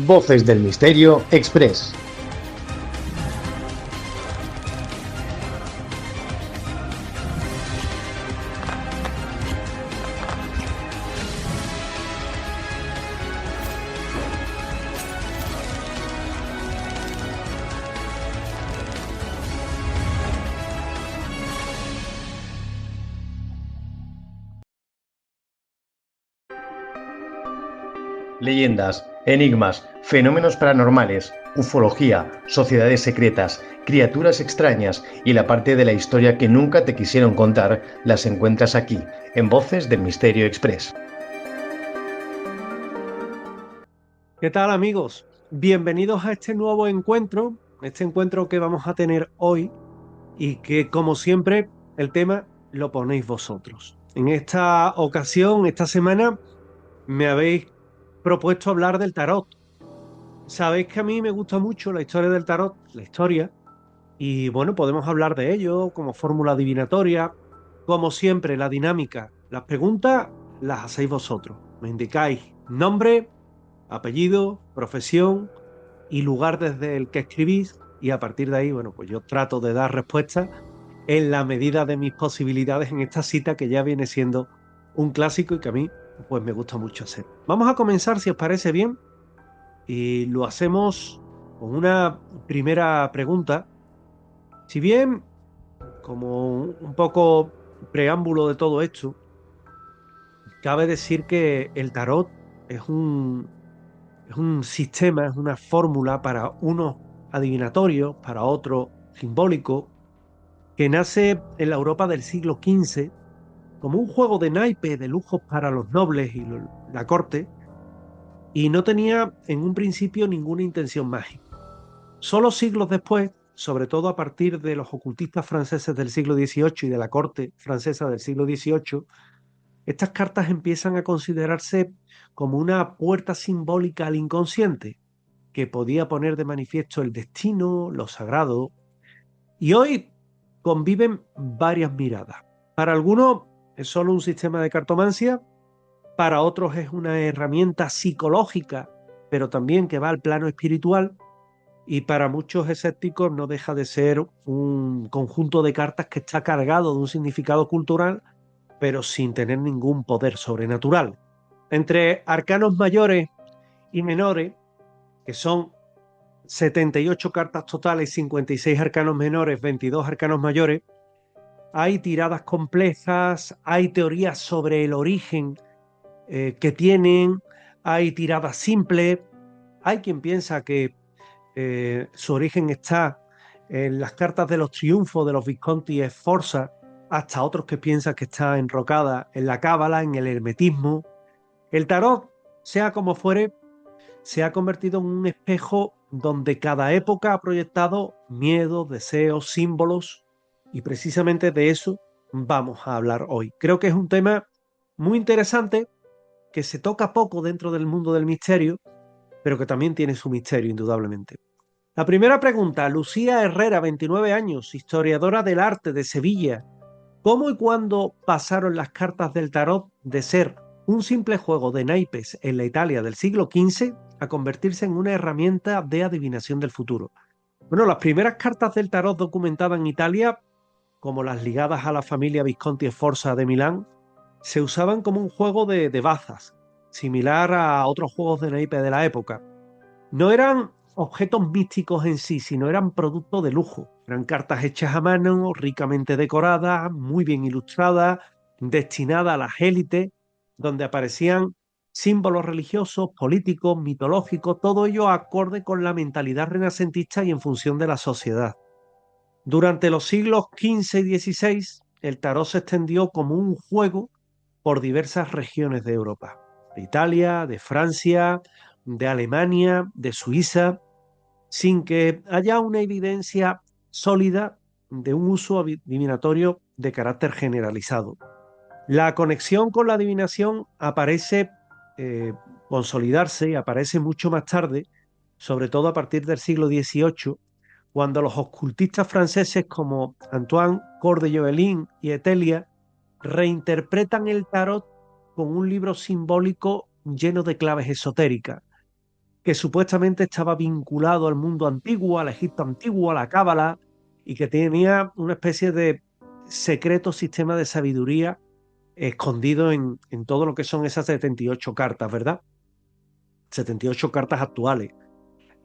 Voces del Misterio Express. Leyendas, enigmas, fenómenos paranormales, ufología, sociedades secretas, criaturas extrañas y la parte de la historia que nunca te quisieron contar las encuentras aquí, en Voces del Misterio Express. ¿Qué tal, amigos? Bienvenidos a este nuevo encuentro, que vamos a tener hoy y que, como siempre, el tema lo ponéis vosotros. En esta ocasión, esta semana, me habéis propuesto hablar del tarot. Sabéis que a mí me gusta mucho la historia del tarot, la historia, y bueno, podemos hablar de ello como fórmula adivinatoria. Como siempre, la dinámica, las preguntas las hacéis vosotros. Me indicáis nombre, apellido, profesión y lugar desde el que escribís, y a partir de ahí, bueno, pues yo trato de dar respuestas en la medida de mis posibilidades en esta cita que ya viene siendo un clásico y que a mí pues me gusta mucho hacer. Vamos a comenzar, si os parece bien, y lo hacemos con una primera pregunta. Si bien, como un poco preámbulo de todo esto, cabe decir que el tarot es un sistema, es una fórmula para unos adivinatorios, para otros simbólico, que nace en la Europa del siglo XV como un juego de naipes de lujos para los nobles y la corte, y no tenía en un principio ninguna intención mágica. Solo siglos después, sobre todo a partir de los ocultistas franceses del siglo XVIII y de la corte francesa del siglo XVIII, estas cartas empiezan a considerarse como una puerta simbólica al inconsciente, que podía poner de manifiesto el destino, lo sagrado, y hoy conviven varias miradas. Para algunos es solo un sistema de cartomancia, para otros es una herramienta psicológica, pero también que va al plano espiritual, y para muchos escépticos no deja de ser un conjunto de cartas que está cargado de un significado cultural, pero sin tener ningún poder sobrenatural. Entre arcanos mayores y menores, que son 78 cartas totales, 56 arcanos menores, 22 arcanos mayores, hay tiradas complejas, hay teorías sobre el origen que tienen, hay tiradas simples, hay quien piensa que su origen está en las cartas de los triunfos de los Visconti e Sforza, hasta otros que piensan que está enrocada en la cábala, en el hermetismo. El tarot, sea como fuere, se ha convertido en un espejo donde cada época ha proyectado miedos, deseos, símbolos, y precisamente de eso vamos a hablar hoy. Creo que es un tema muy interesante, que se toca poco dentro del mundo del misterio, pero que también tiene su misterio, indudablemente. La primera pregunta, Lucía Herrera, 29 años, historiadora del arte de Sevilla. ¿Cómo y cuándo pasaron las cartas del tarot de ser un simple juego de naipes en la Italia del siglo XV a convertirse en una herramienta de adivinación del futuro? Bueno, las primeras cartas del tarot documentadas en Italia, como las ligadas a la familia Visconti e Sforza de Milán, se usaban como un juego de bazas, similar a otros juegos de naipes de la época. No eran objetos místicos en sí, sino eran productos de lujo. Eran cartas hechas a mano, ricamente decoradas, muy bien ilustradas, destinadas a las élites, donde aparecían símbolos religiosos, políticos, mitológicos, todo ello acorde con la mentalidad renacentista y en función de la sociedad. Durante los siglos XV y XVI, el tarot se extendió como un juego por diversas regiones de Europa, de Italia, de Francia, de Alemania, de Suiza, sin que haya una evidencia sólida de un uso adivinatorio de carácter generalizado. La conexión con la adivinación aparece eh, consolidarse y aparece mucho más tarde, sobre todo a partir del siglo XVIII, cuando los ocultistas franceses como Antoine Cœur de Jovelin y Etelia reinterpretan el tarot con un libro simbólico lleno de claves esotéricas. que supuestamente estaba vinculado al mundo antiguo, al Egipto antiguo, a la Cábala, y que tenía una especie de secreto sistema de sabiduría escondido en todo lo que son esas 78 cartas, ¿verdad? 78 cartas actuales.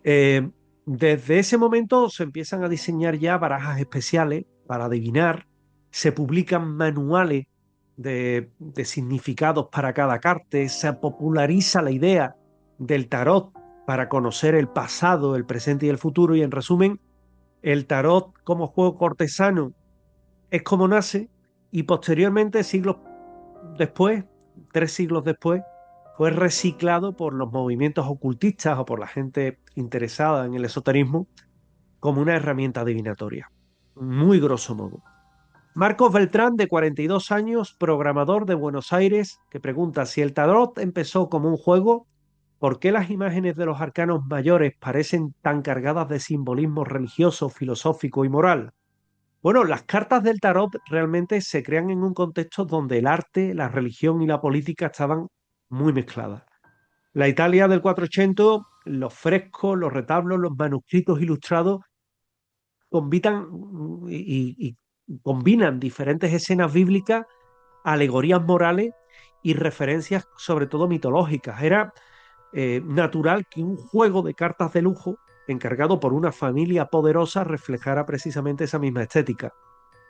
Eh, Desde ese momento se empiezan a diseñar ya barajas especiales para adivinar, se publican manuales de significados para cada carta, se populariza la idea del tarot para conocer el pasado, el presente y el futuro, y en resumen, el tarot como juego cortesano es como nace, y posteriormente, siglos después, 3 siglos después, fue reciclado por los movimientos ocultistas o por la gente interesada en el esoterismo como una herramienta adivinatoria. Muy grosso modo. Marcos Beltrán, de 42 años, programador de Buenos Aires, que pregunta: si el tarot empezó como un juego, ¿por qué las imágenes de los arcanos mayores parecen tan cargadas de simbolismo religioso, filosófico y moral? Bueno, las cartas del tarot realmente se crean en un contexto donde el arte, la religión y la política estaban muy mezcladas. La Italia del 480, los frescos, los retablos, los manuscritos ilustrados combinan combinan diferentes escenas bíblicas, alegorías morales y referencias sobre todo mitológicas. Era natural que un juego de cartas de lujo encargado por una familia poderosa reflejara precisamente esa misma estética.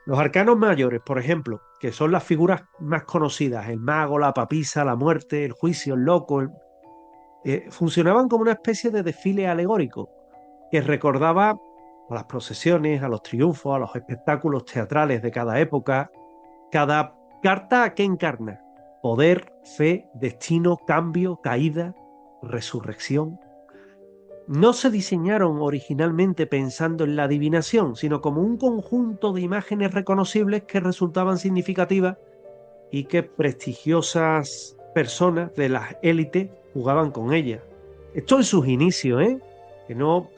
Los arcanos mayores, por ejemplo, que son las figuras más conocidas, el mago, la papisa, la muerte, el juicio, el loco, funcionaban como una especie de desfile alegórico que recordaba a las procesiones, a los triunfos, a los espectáculos teatrales de cada época. Cada carta que encarna poder, fe, destino, cambio, caída, resurrección. No se diseñaron originalmente pensando en la adivinación, sino como un conjunto de imágenes reconocibles que resultaban significativas y que prestigiosas personas de las élites jugaban con ellas. Esto en sus inicios, ¿eh? Que no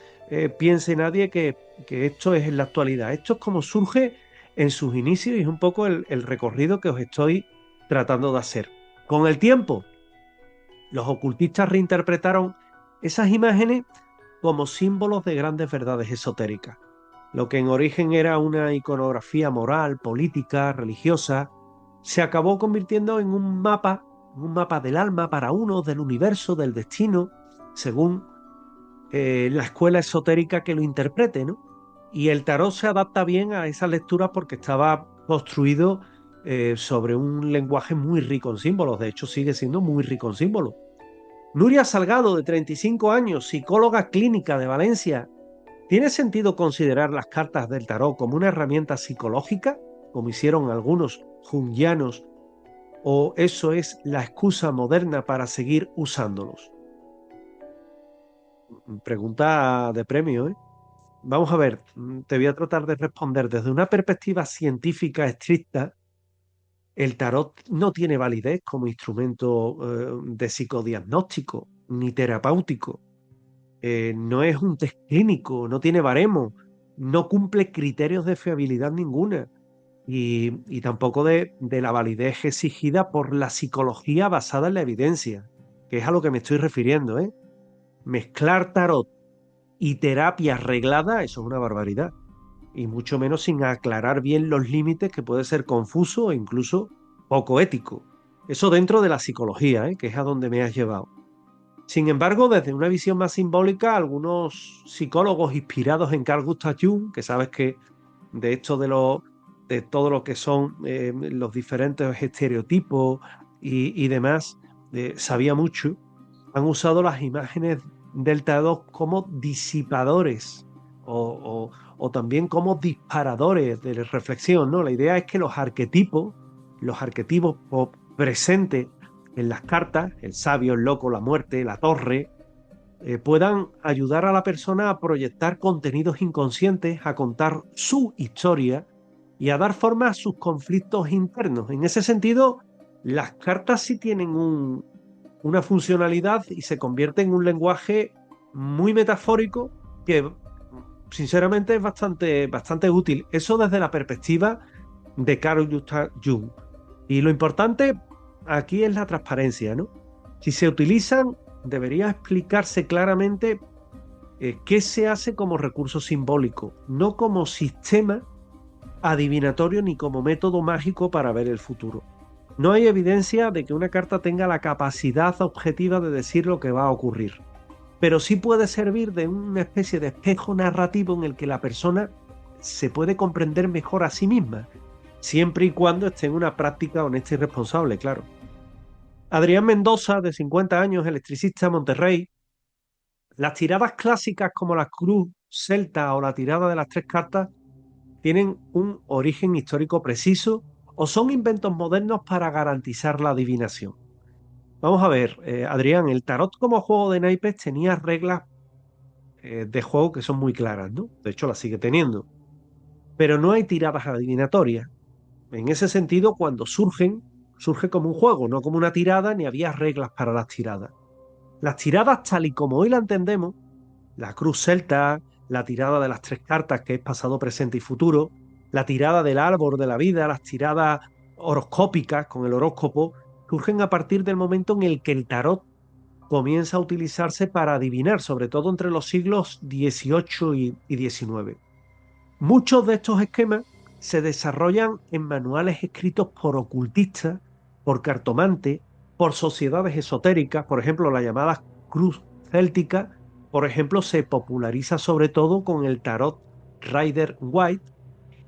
piense nadie que esto es en la actualidad. Esto es como surge en sus inicios y es un poco el recorrido que os estoy tratando de hacer. Con el tiempo, los ocultistas reinterpretaron esas imágenes como símbolos de grandes verdades esotéricas. Lo que en origen era una iconografía moral, política, religiosa, se acabó convirtiendo en un mapa del alma para uno, del universo, del destino, según la escuela esotérica que lo interprete, ¿no? Y el tarot se adapta bien a esas lecturas porque estaba construido sobre un lenguaje muy rico en símbolos. De hecho, sigue siendo muy rico en símbolos. Nuria Salgado, de 35 años, psicóloga clínica de Valencia. ¿Tiene sentido considerar las cartas del tarot como una herramienta psicológica, como hicieron algunos junguianos, o eso es la excusa moderna para seguir usándolos? Pregunta de premio, ¿eh? Vamos a ver, te voy a tratar de responder desde una perspectiva científica estricta. El tarot no tiene validez como instrumento de psicodiagnóstico ni terapéutico. No es un test clínico, no tiene baremo, no cumple criterios de fiabilidad ninguna y tampoco de la validez exigida por la psicología basada en la evidencia, que es a lo que me estoy refiriendo, ¿eh? Mezclar tarot y terapia arreglada, eso es una barbaridad. Y mucho menos sin aclarar bien los límites, que puede ser confuso e incluso poco ético. Eso dentro de la psicología, que es a donde me has llevado. Sin embargo, desde una visión más simbólica, algunos psicólogos inspirados en Carl Gustav Jung, que sabes que de esto de todo lo que son los diferentes estereotipos y demás, sabía mucho, han usado las imágenes del tarot como disipadores o también como disparadores de reflexión, ¿no? La idea es que los arquetipos presentes en las cartas, el sabio, el loco, la muerte, la torre, puedan ayudar a la persona a proyectar contenidos inconscientes, a contar su historia y a dar forma a sus conflictos internos. En ese sentido, las cartas sí tienen una funcionalidad y se convierten en un lenguaje muy metafórico que sinceramente es bastante útil. Eso desde la perspectiva de Carl Gustav Jung. Y lo importante aquí es la transparencia, ¿no? Si se utilizan debería explicarse claramente qué se hace como recurso simbólico, no como sistema adivinatorio ni como método mágico para ver el futuro. No hay evidencia de que una carta tenga la capacidad objetiva de decir lo que va a ocurrir, pero sí puede servir de una especie de espejo narrativo en el que la persona se puede comprender mejor a sí misma, siempre y cuando esté en una práctica honesta y responsable, claro. Adrián Mendoza, de 50 años, electricista, Monterrey. Las tiradas clásicas como la cruz celta o la tirada de las tres cartas tienen un origen histórico preciso o son inventos modernos para garantizar la adivinación. Vamos a ver, Adrián, el tarot como juego de naipes tenía reglas de juego que son muy claras, ¿no? De hecho, las sigue teniendo. Pero no hay tiradas adivinatorias. En ese sentido, cuando surge como un juego, no como una tirada, ni había reglas para las tiradas. Las tiradas, tal y como hoy la entendemos, la cruz celta, la tirada de las tres cartas, que es pasado, presente y futuro, la tirada del árbol de la vida, las tiradas horoscópicas con el horóscopo, surgen a partir del momento en el que el tarot comienza a utilizarse para adivinar, sobre todo entre los siglos XVIII y XIX. Muchos de estos esquemas se desarrollan en manuales escritos por ocultistas, por cartomantes, por sociedades esotéricas, por ejemplo, la llamada Cruz Céltica, por ejemplo, se populariza sobre todo con el tarot Rider White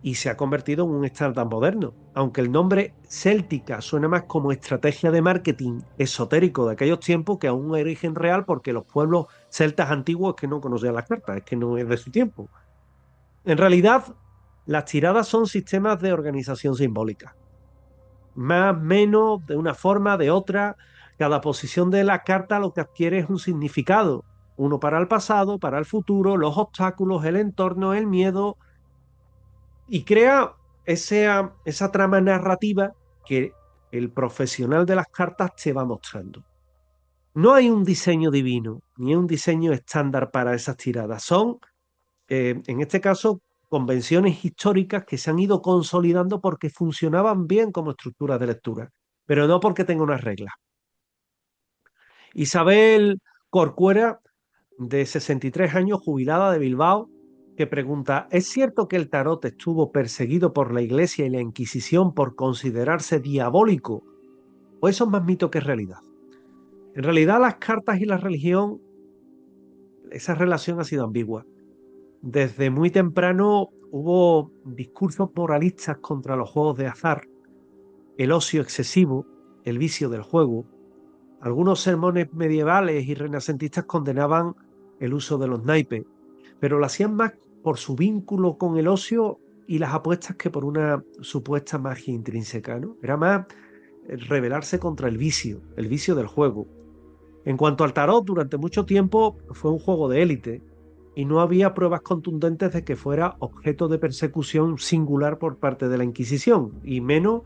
y se ha convertido en un estándar moderno. Aunque el nombre céltica suena más como estrategia de marketing esotérico de aquellos tiempos que a un origen real, porque los pueblos celtas antiguos es que no conocían las cartas, es que no es de su tiempo. En realidad, las tiradas son sistemas de organización simbólica. Más, menos, de una forma, de otra. Cada posición de la carta lo que adquiere es un significado. Uno para el pasado, para el futuro, los obstáculos, el entorno, el miedo. Y crea esa trama narrativa que el profesional de las cartas te va mostrando. No hay un diseño divino, ni un diseño estándar para esas tiradas. Son en este caso, convenciones históricas que se han ido consolidando porque funcionaban bien como estructuras de lectura, pero no porque tenga unas reglas. Isabel Corcuera, de 63 años, jubilada de Bilbao, que pregunta, ¿es cierto que el tarot estuvo perseguido por la Iglesia y la Inquisición por considerarse diabólico? ¿O eso es más mito que realidad? En realidad, las cartas y la religión, esa relación ha sido ambigua. Desde muy temprano hubo discursos moralistas contra los juegos de azar, el ocio excesivo, el vicio del juego. Algunos sermones medievales y renacentistas condenaban el uso de los naipes, pero lo hacían más por su vínculo con el ocio y las apuestas que por una supuesta magia intrínseca, ¿no? Era más rebelarse contra el vicio del juego. En cuanto al tarot, durante mucho tiempo fue un juego de élite, y no había pruebas contundentes de que fuera objeto de persecución singular por parte de la Inquisición, y menos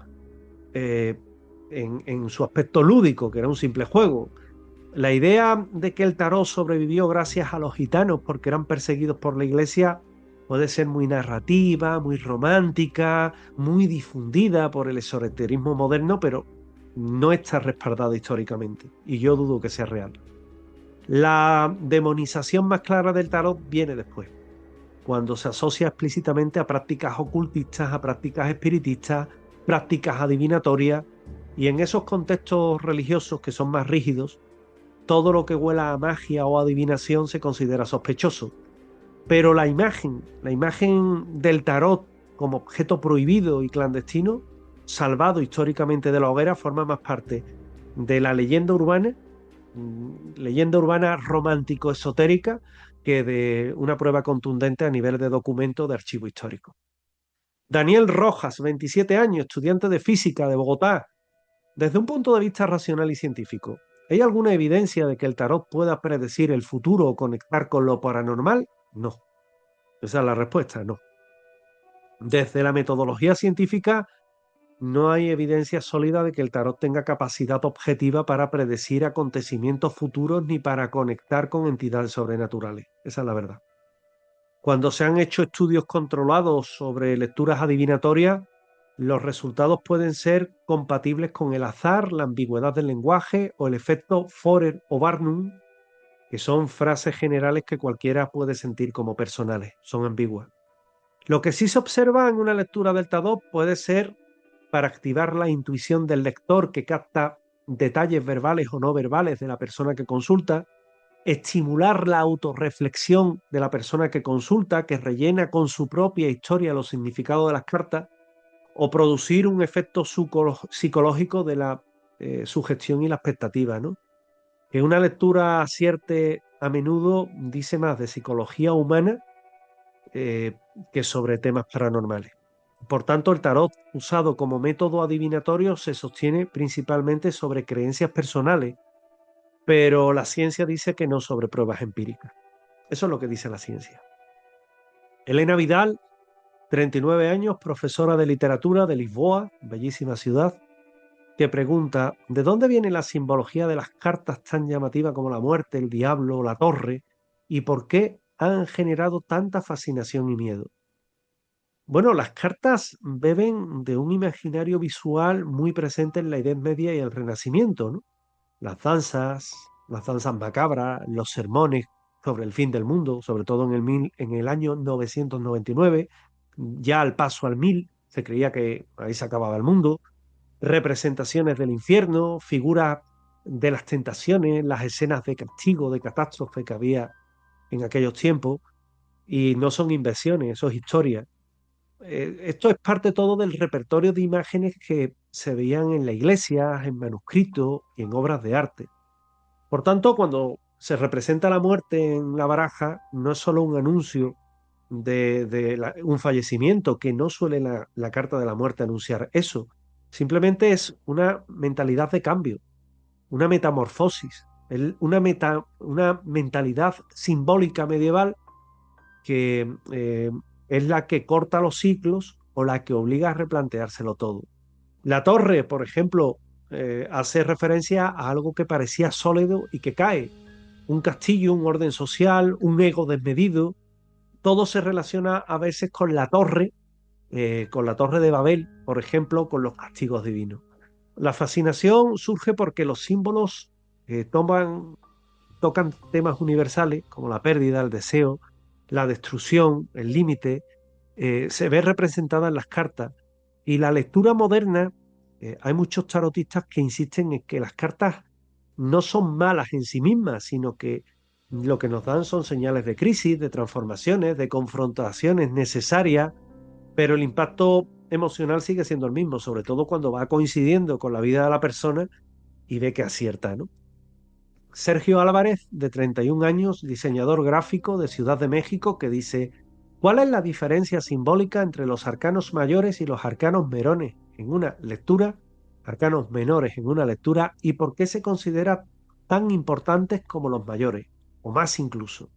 en su aspecto lúdico, que era un simple juego. La idea de que el tarot sobrevivió gracias a los gitanos porque eran perseguidos por la Iglesia puede ser muy narrativa, muy romántica, muy difundida por el esoterismo moderno, pero no está respaldada históricamente, y yo dudo que sea real. La demonización más clara del tarot viene después, cuando se asocia explícitamente a prácticas ocultistas, a prácticas espiritistas, prácticas adivinatorias, y en esos contextos religiosos que son más rígidos, todo lo que huela a magia o adivinación se considera sospechoso. Pero la imagen del tarot como objeto prohibido y clandestino, salvado históricamente de la hoguera, forma más parte de la leyenda urbana romántico-esotérica, que de una prueba contundente a nivel de documento de archivo histórico. Daniel Rojas, 27 años, estudiante de física de Bogotá. Desde un punto de vista racional y científico, ¿hay alguna evidencia de que el tarot pueda predecir el futuro o conectar con lo paranormal? No. Esa es la respuesta, no. Desde la metodología científica, no hay evidencia sólida de que el tarot tenga capacidad objetiva para predecir acontecimientos futuros ni para conectar con entidades sobrenaturales. Esa es la verdad. Cuando se han hecho estudios controlados sobre lecturas adivinatorias, los resultados pueden ser compatibles con el azar, la ambigüedad del lenguaje o el efecto Forer o Barnum, que son frases generales que cualquiera puede sentir como personales, son ambiguas. Lo que sí se observa en una lectura del tarot puede ser para activar la intuición del lector que capta detalles verbales o no verbales de la persona que consulta, estimular la autorreflexión de la persona que consulta, que rellena con su propia historia los significados de las cartas, o producir un efecto psicológico de la sugestión y la expectativa, ¿no? Que una lectura acierte a menudo dice más de psicología humana eh, que sobre temas paranormales. Por tanto, el tarot usado como método adivinatorio se sostiene principalmente sobre creencias personales, pero la ciencia dice que no sobre pruebas empíricas. Eso es lo que dice la ciencia. Elena Vidal, 39 años, profesora de literatura de Lisboa, bellísima ciudad, que pregunta, ¿de dónde viene la simbología de las cartas tan llamativa como la muerte, el diablo o la torre? ¿Y por qué han generado tanta fascinación y miedo? Bueno, las cartas beben de un imaginario visual muy presente en la Edad Media y el Renacimiento, ¿no? Las danzas macabras, los sermones sobre el fin del mundo, sobre todo en el año 999, ya al paso al 1000, se creía que ahí se acababa el mundo, representaciones del infierno, figuras de las tentaciones, las escenas de castigo, de catástrofe que había en aquellos tiempos, y no son invenciones, eso es historia. Esto es parte todo del repertorio de imágenes que se veían en la iglesia, en manuscritos y en obras de arte. Por tanto, cuando se representa la muerte en la baraja, no es solo un anuncio de un fallecimiento, que no suele la carta de la muerte anunciar eso. Simplemente es una mentalidad de cambio, una metamorfosis, una mentalidad simbólica medieval que es la que corta los ciclos o la que obliga a replanteárselo todo. La torre, por ejemplo, hace referencia a algo que parecía sólido y que cae. Un castillo, un orden social, un ego desmedido, todo se relaciona a veces con la torre de Babel, por ejemplo, con los castigos divinos. La fascinación surge porque los símbolos tocan temas universales como la pérdida, el deseo, la destrucción, el límite, se ve representada en las cartas. Y la lectura moderna, hay muchos tarotistas que insisten en que las cartas no son malas en sí mismas, sino que lo que nos dan son señales de crisis, de transformaciones, de confrontaciones necesarias, pero el impacto emocional sigue siendo el mismo, sobre todo cuando va coincidiendo con la vida de la persona y ve que acierta, ¿no? Sergio Álvarez, de 31 años, diseñador gráfico de Ciudad de México, que dice, ¿cuál es la diferencia simbólica entre los arcanos mayores y los arcanos menores en una lectura, arcanos menores en una lectura, y por qué se considera tan importantes como los mayores, o más incluso?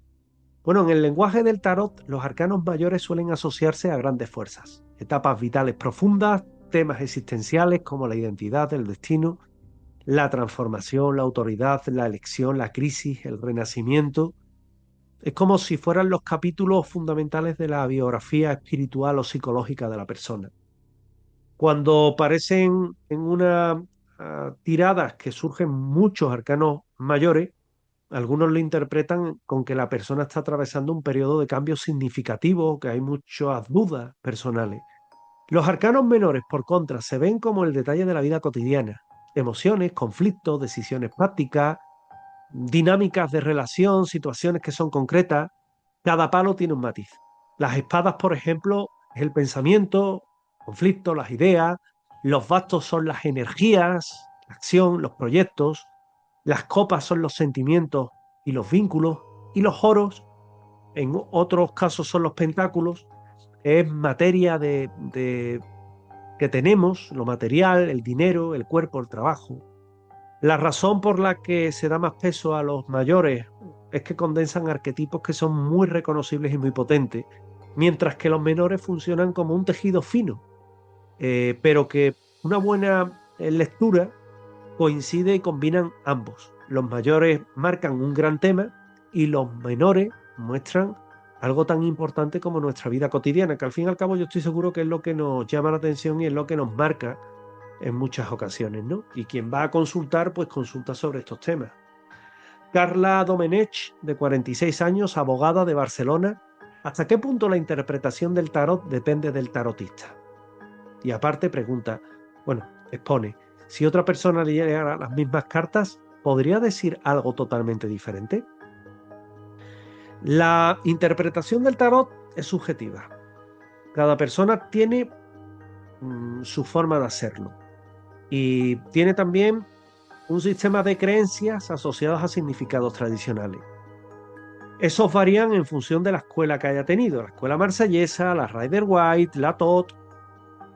Bueno, en el lenguaje del tarot, los arcanos mayores suelen asociarse a grandes fuerzas, etapas vitales profundas, temas existenciales como la identidad, el destino, la transformación, la autoridad, la elección, la crisis, el renacimiento. Es como si fueran los capítulos fundamentales de la biografía espiritual o psicológica de la persona. Cuando aparecen en una tirada que surgen muchos arcanos mayores, algunos lo interpretan con que la persona está atravesando un periodo de cambio significativo, que hay muchas dudas personales. Los arcanos menores, por contra, se ven como el detalle de la vida cotidiana. Emociones, conflictos, decisiones prácticas, dinámicas de relación, situaciones que son concretas. Cada palo tiene un matiz. Las espadas, por ejemplo, es el pensamiento, conflicto, las ideas. Los bastos son las energías, la acción, los proyectos. Las copas son los sentimientos y los vínculos. Y los oros, en otros casos, son los pentáculos. Es materia que tenemos, lo material, el dinero, el cuerpo, el trabajo. La razón por la que se da más peso a los mayores es que condensan arquetipos que son muy reconocibles y muy potentes, mientras que los menores funcionan como un tejido fino, pero que una buena lectura coincide y combinan ambos. Los mayores marcan un gran tema y los menores muestran algo tan importante como nuestra vida cotidiana, que al fin y al cabo yo estoy seguro que es lo que nos llama la atención y es lo que nos marca en muchas ocasiones, ¿no? Y quien va a consultar, pues consulta sobre estos temas. Carla Domenech, de 46 años, abogada de Barcelona. ¿Hasta qué punto la interpretación del tarot depende del tarotista? Y aparte pregunta, bueno, expone, si otra persona le llegara las mismas cartas, ¿podría decir algo totalmente diferente? La interpretación del tarot es subjetiva. Cada persona tiene su forma de hacerlo y tiene también un sistema de creencias asociados a significados tradicionales. Esos varían en función de la escuela que haya tenido, la escuela marsellesa, la Rider-Waite, la TOT.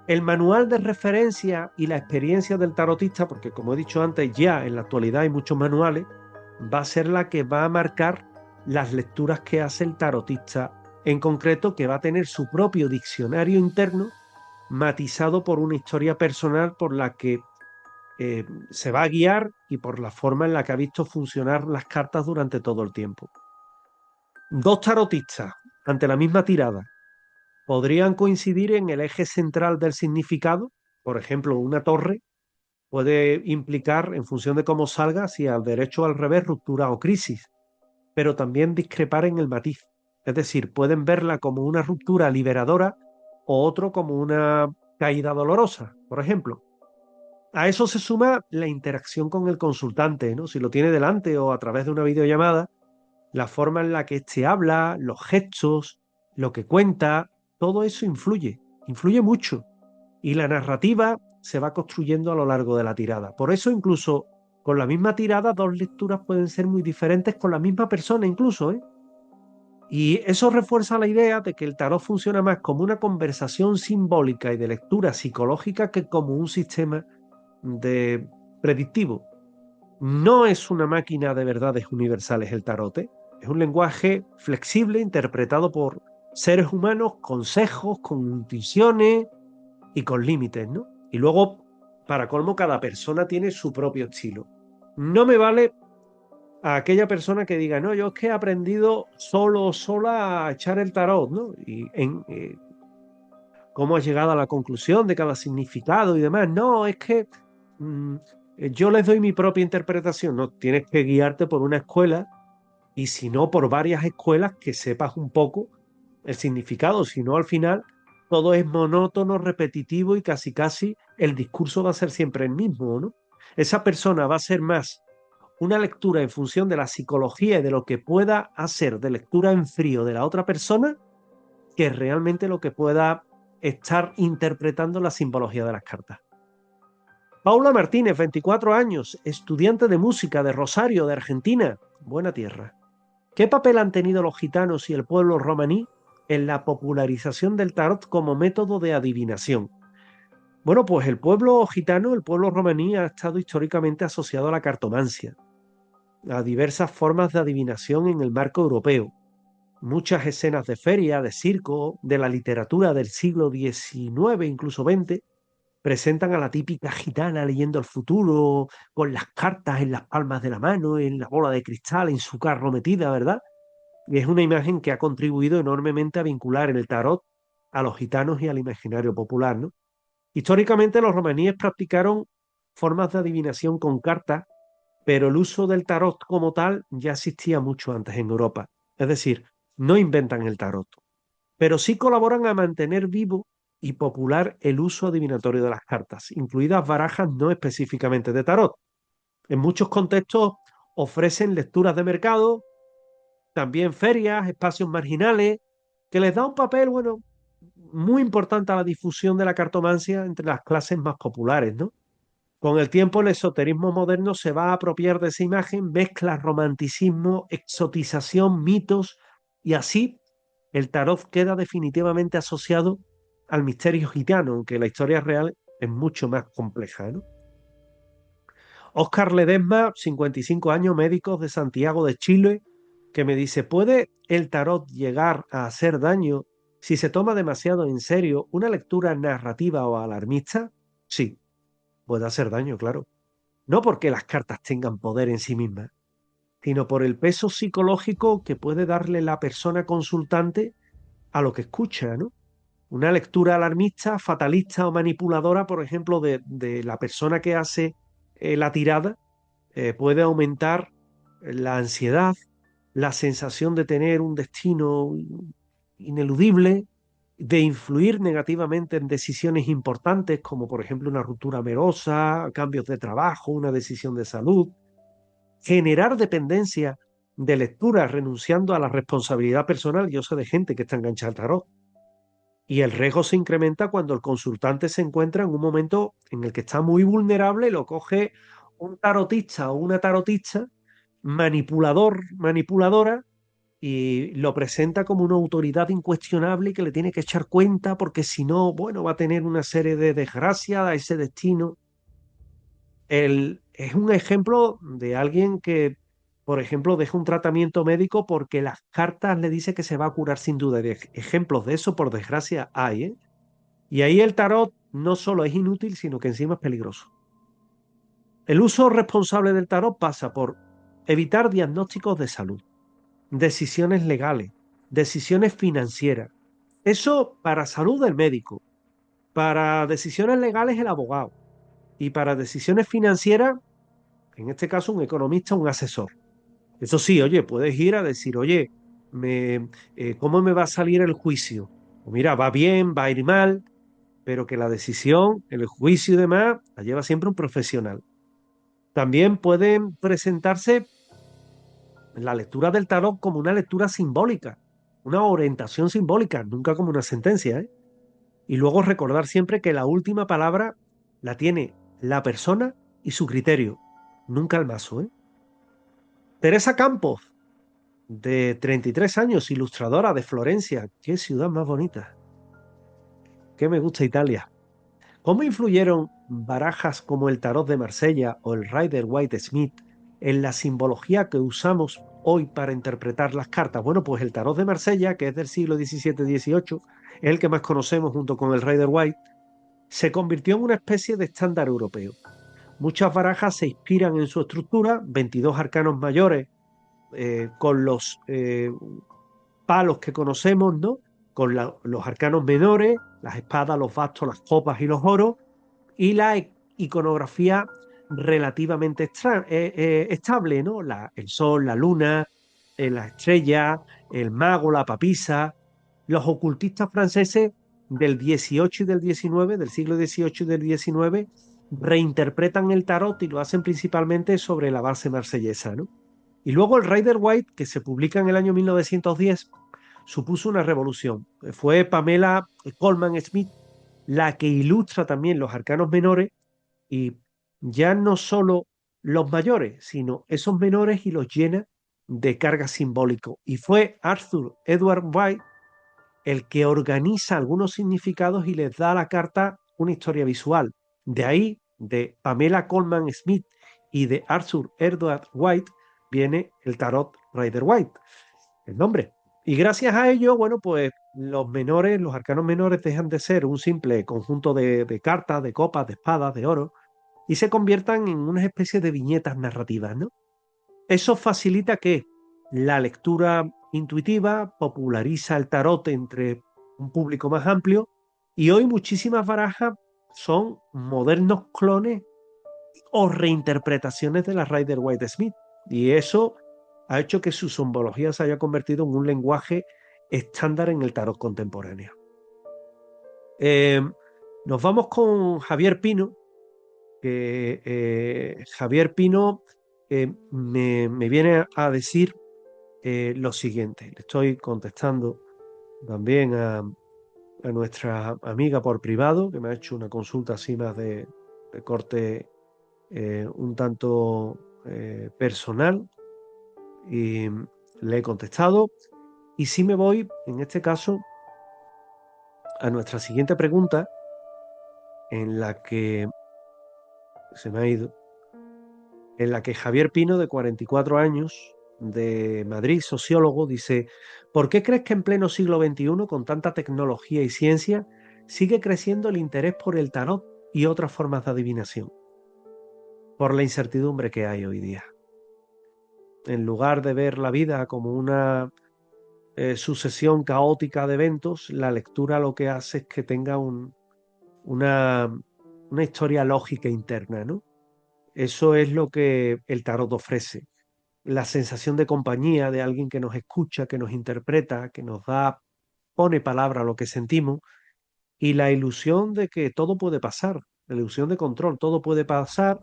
El manual de referencia y la experiencia del tarotista, porque como he dicho antes, ya en la actualidad hay muchos manuales, va a ser la que va a marcar las lecturas que hace el tarotista, en concreto que va a tener su propio diccionario interno matizado por una historia personal por la que se va a guiar y por la forma en la que ha visto funcionar las cartas durante todo el tiempo. Dos tarotistas ante la misma tirada podrían coincidir en el eje central del significado. Por ejemplo, una torre puede implicar, en función de cómo salga, si al derecho o al revés, ruptura o crisis, pero también discrepar en el matiz. Es decir, pueden verla como una ruptura liberadora o otro como una caída dolorosa, por ejemplo. A eso se suma la interacción con el consultante, ¿no? Si lo tiene delante o a través de una videollamada, la forma en la que éste habla, los gestos, lo que cuenta, todo eso influye mucho. Y la narrativa se va construyendo a lo largo de la tirada. Por eso incluso con la misma tirada, dos lecturas pueden ser muy diferentes con la misma persona incluso, ¿eh? Y eso refuerza la idea de que el tarot funciona más como una conversación simbólica y de lectura psicológica que como un sistema de predictivo. No es una máquina de verdades universales el tarot, ¿eh? Es un lenguaje flexible interpretado por seres humanos con sesgos, con intuiciones y con límites, ¿no? Y luego, para colmo, cada persona tiene su propio estilo. No me vale a aquella persona que diga, no, yo es que he aprendido solo o sola a echar el tarot, ¿no? Y cómo has llegado a la conclusión de cada significado y demás. No, es que mm, yo les doy mi propia interpretación. No, tienes que guiarte por una escuela y si no, por varias escuelas que sepas un poco el significado. Si no, al final todo es monótono, repetitivo y casi casi el discurso va a ser siempre el mismo, ¿no? Esa persona va a ser más una lectura en función de la psicología y de lo que pueda hacer de lectura en frío de la otra persona que realmente lo que pueda estar interpretando la simbología de las cartas. Paula Martínez, 24 años, estudiante de música de Rosario, de Argentina. Buena tierra. ¿Qué papel han tenido los gitanos y el pueblo romaní en la popularización del tarot como método de adivinación? Bueno, pues el pueblo gitano, el pueblo romaní, ha estado históricamente asociado a la cartomancia, a diversas formas de adivinación en el marco europeo. Muchas escenas de feria, de circo, de la literatura del siglo XIX, incluso XX, presentan a la típica gitana leyendo el futuro, con las cartas en las palmas de la mano, en la bola de cristal, en su carro metida, ¿verdad? Y es una imagen que ha contribuido enormemente a vincular el tarot a los gitanos y al imaginario popular, ¿no? Históricamente los romaníes practicaron formas de adivinación con cartas, pero el uso del tarot como tal ya existía mucho antes en Europa. Es decir, no inventan el tarot, pero sí colaboran a mantener vivo y popular el uso adivinatorio de las cartas, incluidas barajas no específicamente de tarot. En muchos contextos ofrecen lecturas de mercado, también ferias, espacios marginales, que les da un papel, bueno, muy importante a la difusión de la cartomancia entre las clases más populares, ¿no? Con el tiempo, el esoterismo moderno se va a apropiar de esa imagen, mezcla romanticismo, exotización, mitos, y así el tarot queda definitivamente asociado al misterio gitano, aunque la historia real es mucho más compleja, ¿no? Óscar Ledesma, 55 años, médico de Santiago de Chile, que me dice, ¿puede el tarot llegar a hacer daño si se toma demasiado en serio una lectura narrativa o alarmista? Sí, puede hacer daño, claro. No porque las cartas tengan poder en sí mismas, sino por el peso psicológico que puede darle la persona consultante a lo que escucha, ¿no? Una lectura alarmista, fatalista o manipuladora, por ejemplo, de la persona que hace la tirada, puede aumentar la ansiedad, la sensación de tener un destino ineludible, de influir negativamente en decisiones importantes, como por ejemplo una ruptura amorosa, cambios de trabajo, una decisión de salud, generar dependencia de lectura renunciando a la responsabilidad personal. Yo sé de gente que está enganchada al tarot. Y el riesgo se incrementa cuando el consultante se encuentra en un momento en el que está muy vulnerable, lo coge un tarotista o una tarotista manipulador, manipuladora, y lo presenta como una autoridad incuestionable y que le tiene que echar cuenta porque si no, bueno, va a tener una serie de desgracias a ese destino. Es un ejemplo de alguien que, por ejemplo, deja un tratamiento médico porque las cartas le dice que se va a curar sin duda. Ejemplos de eso, por desgracia, hay, ¿eh? Y ahí el tarot no solo es inútil, sino que encima es peligroso. El uso responsable del tarot pasa por evitar diagnósticos de salud, decisiones legales, decisiones financieras. Eso para salud del médico, para decisiones legales el abogado y para decisiones financieras, en este caso un economista, un asesor. Eso sí, oye, puedes ir a decir, oye, ¿cómo me va a salir el juicio? O mira, va bien, va a ir mal, pero que la decisión, el juicio y demás, la lleva siempre un profesional. También pueden presentarse la lectura del tarot como una lectura simbólica, una orientación simbólica, nunca como una sentencia, ¿eh? Y luego recordar siempre que la última palabra la tiene la persona y su criterio, nunca el mazo, ¿eh? Teresa Campos, de 33 años, ilustradora de Florencia. Qué ciudad más bonita. Qué me gusta Italia. ¿Cómo influyeron barajas como el tarot de Marsella o el Rider Waite Smith en la simbología que usamos hoy para interpretar las cartas? Bueno, pues el tarot de Marsella, que es del siglo XVII-XVIII, es el que más conocemos junto con el Rider Waite, se convirtió en una especie de estándar europeo. Muchas barajas se inspiran en su estructura, 22 arcanos mayores con los palos que conocemos, ¿no? Con los arcanos menores, las espadas, los bastos, las copas y los oros, y la iconografía relativamente estable, ¿no? El sol, la luna, la estrella, el mago, la papisa. Los ocultistas franceses del 18 y del 19, del siglo XVIII y del 19, reinterpretan el tarot y lo hacen principalmente sobre la base marsellesa, ¿no? Y luego el Rider Waite, que se publica en el año 1910, supuso una revolución. Fue Pamela Coleman Smith la que ilustra también los arcanos menores y ya no solo los mayores, sino esos menores y los llena de carga simbólico. Y fue Arthur Edward White el que organiza algunos significados y les da a la carta una historia visual. De ahí, de Pamela Coleman Smith y de Arthur Edward White, viene el tarot Rider Waite, el nombre. Y gracias a ello, bueno, pues los menores, los arcanos menores dejan de ser un simple conjunto de cartas, de copas, de espadas, de oro, y se conviertan en una especie de viñetas narrativas, ¿no? Eso facilita que la lectura intuitiva populariza el tarot entre un público más amplio y hoy muchísimas barajas son modernos clones o reinterpretaciones de la Rider Waite Smith. Y eso ha hecho que su simbología se haya convertido en un lenguaje estándar en el tarot contemporáneo. Eh, Nos vamos con Javier Pino, que Javier Pino me viene a decir lo siguiente. Le estoy contestando también a nuestra amiga por privado, que me ha hecho una consulta así más de corte un tanto personal, y le he contestado. Y sí me voy, en este caso, a nuestra siguiente pregunta, en la que se me ha ido, en la que Javier Pino, de 44 años, de Madrid, sociólogo, dice: ¿por qué crees que en pleno siglo XXI, con tanta tecnología y ciencia, sigue creciendo el interés por el tarot y otras formas de adivinación? Por la incertidumbre que hay hoy día. En lugar de ver la vida como una sucesión caótica de eventos, la lectura lo que hace es que tenga una, historia lógica interna, ¿no? Eso es lo que el tarot ofrece. la sensación de compañía de alguien que nos escucha, que nos interpreta, que nos da, pone palabra a lo que sentimos, y la ilusión de que todo puede pasar, la ilusión de control, todo puede pasar.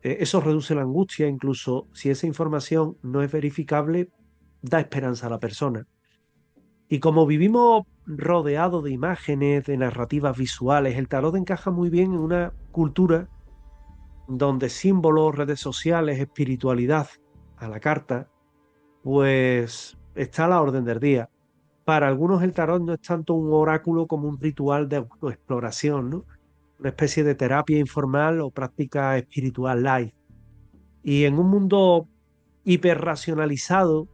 Eso reduce la angustia, incluso si esa información no es verificable, da esperanza a la persona. Y como vivimos rodeados de imágenes, de narrativas visuales, el tarot encaja muy bien en una cultura donde símbolos, redes sociales, espiritualidad a la carta, pues está a la orden del día. Para algunos el tarot no es tanto un oráculo como un ritual de autoexploración, ¿no? Una especie de terapia informal o práctica espiritual light. Y en un mundo hiperracionalizado,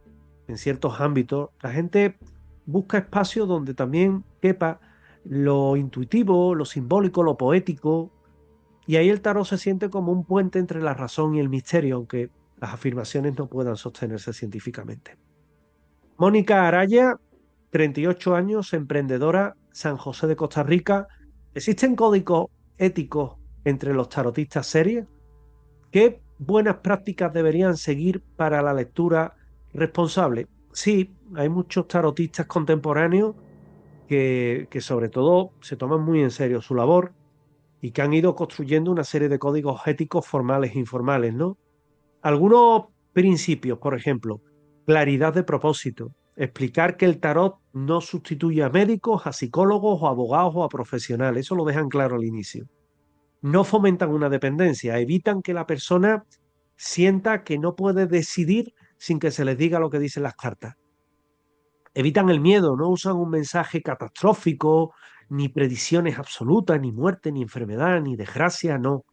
en ciertos ámbitos, la gente busca espacios donde también quepa lo intuitivo, lo simbólico, lo poético, y ahí el tarot se siente como un puente entre la razón y el misterio, aunque las afirmaciones no puedan sostenerse científicamente. Mónica Araya, 38 años, emprendedora, San José de Costa Rica. ¿Existen códigos éticos entre los tarotistas serios? ¿Qué buenas prácticas deberían seguir para la lectura responsable? Sí, hay muchos tarotistas contemporáneos que sobre todo se toman muy en serio su labor y que han ido construyendo una serie de códigos éticos formales e informales, ¿no? Algunos principios, por ejemplo, claridad de propósito, explicar que el tarot no sustituye a médicos, a psicólogos o a abogados o a profesionales, eso lo dejan claro al inicio. No fomentan una dependencia, evitan que la persona sienta que no puede decidir sin que se les diga lo que dicen las cartas. Evitan el miedo, no usan un mensaje catastrófico, ni predicciones absolutas, ni muerte, ni enfermedad, ni desgracia, no.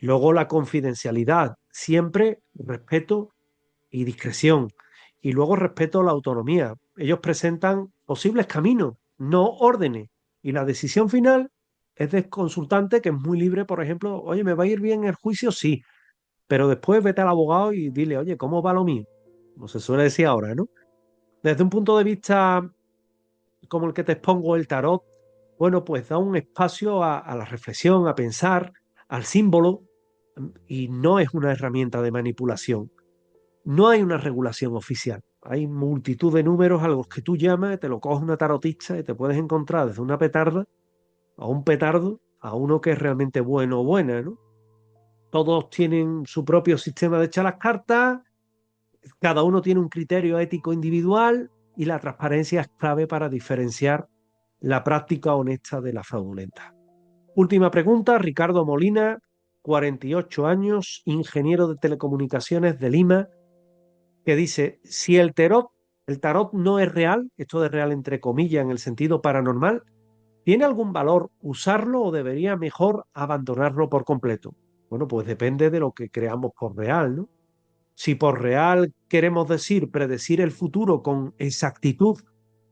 Luego la confidencialidad, siempre respeto y discreción. Y luego respeto a la autonomía. Ellos presentan posibles caminos, no órdenes. Y la decisión final es del consultante, que es muy libre, por ejemplo, oye, ¿me va a ir bien el juicio? Sí, pero después vete al abogado y dile, oye, ¿cómo va lo mío? Como se suele decir ahora, ¿no? Desde un punto de vista como el que te expongo, el tarot, bueno, pues da un espacio a la reflexión, a pensar, al símbolo, y no es una herramienta de manipulación. No hay una regulación oficial. Hay multitud de números a los que tú llamas, te lo coges una tarotista y te puedes encontrar desde una petarda a un petardo a uno que es realmente bueno o buena, ¿no? Todos tienen su propio sistema de echar las cartas, cada uno tiene un criterio ético individual y la transparencia es clave para diferenciar la práctica honesta de la fraudulenta. Última pregunta, Ricardo Molina, 48 años, ingeniero de telecomunicaciones de Lima, que dice, si el tarot no es real, esto de real entre comillas en el sentido paranormal, ¿tiene algún valor usarlo o debería mejor abandonarlo por completo? Bueno, pues depende de lo que creamos por real, ¿no? Si por real queremos decir predecir el futuro con exactitud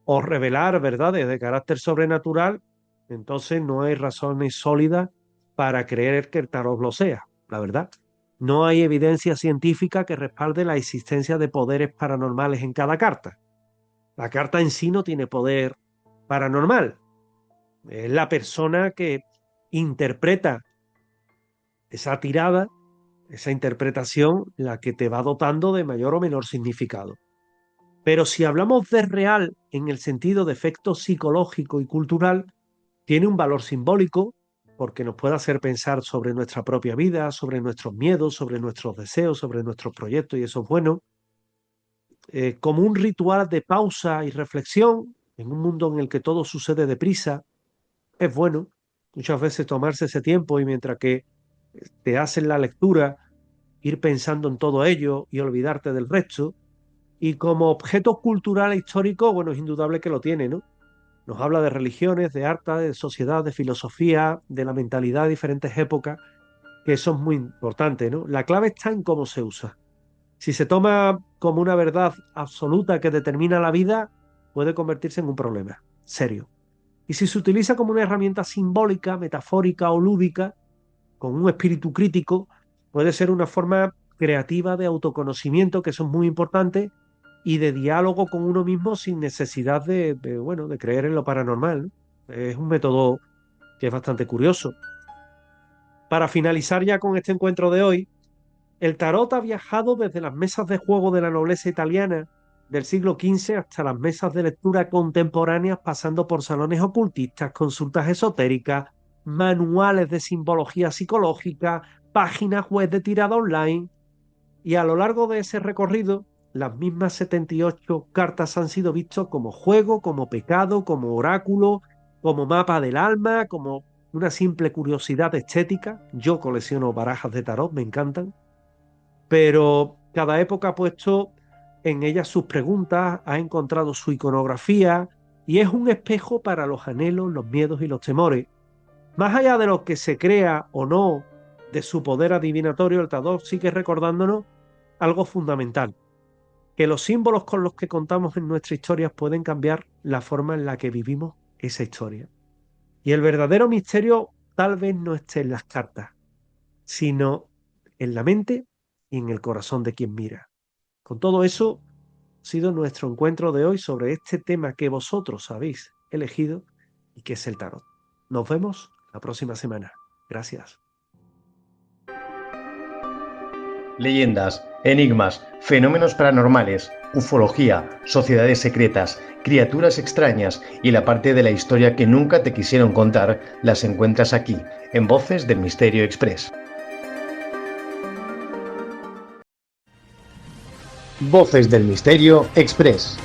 o revelar verdades de carácter sobrenatural, entonces no hay razones sólidas para creer que el tarot lo sea, la verdad. No hay evidencia científica que respalde la existencia de poderes paranormales en cada carta. La carta en sí no tiene poder paranormal. Es la persona que interpreta esa tirada, esa interpretación, la que te va dotando de mayor o menor significado. Pero si hablamos de real en el sentido de efecto psicológico y cultural, tiene un valor simbólico porque nos puede hacer pensar sobre nuestra propia vida, sobre nuestros miedos, sobre nuestros deseos, sobre nuestros proyectos, y eso es bueno. Como un ritual de pausa y reflexión en un mundo en el que todo sucede deprisa, es bueno muchas veces tomarse ese tiempo y mientras que te hacen la lectura, ir pensando en todo ello y olvidarte del resto. Y como objeto cultural e histórico, bueno, es indudable que lo tiene, ¿no? Nos habla de religiones, de arte, de sociedad, de filosofía, de la mentalidad de diferentes épocas, que eso es muy importante, ¿no? La clave está en cómo se usa. Si se toma como una verdad absoluta que determina la vida, puede convertirse en un problema serio. Y si se utiliza como una herramienta simbólica, metafórica o lúdica, con un espíritu crítico, puede ser una forma creativa de autoconocimiento, que eso es muy importante, y de diálogo con uno mismo sin necesidad bueno, de creer en lo paranormal, ¿no? Es un método que es bastante curioso. Para finalizar ya con este encuentro de hoy, El tarot ha viajado desde las mesas de juego de la nobleza italiana del siglo XV hasta las mesas de lectura contemporáneas, pasando por salones ocultistas, consultas esotéricas, manuales de simbología psicológica, páginas web de tirada online. Y a lo largo de ese recorrido, las mismas 78 cartas han sido vistas como juego, como pecado, como oráculo, como mapa del alma, como una simple curiosidad estética. Yo colecciono barajas de tarot, me encantan. Pero cada época ha puesto en ellas sus preguntas, ha encontrado su iconografía y es un espejo para los anhelos, los miedos y los temores. Más allá de lo que se crea o no de su poder adivinatorio, el tarot sigue recordándonos algo fundamental, que los símbolos con los que contamos en nuestra historia pueden cambiar la forma en la que vivimos esa historia. Y el verdadero misterio tal vez no esté en las cartas, sino en la mente y en el corazón de quien mira. Con todo eso, ha sido nuestro encuentro de hoy sobre este tema que vosotros habéis elegido y que es el tarot. Nos vemos la próxima semana. Gracias. Leyendas, enigmas, fenómenos paranormales, ufología, sociedades secretas, criaturas extrañas y la parte de la historia que nunca te quisieron contar las encuentras aquí, en Voces del Misterio Express. Voces del Misterio Express.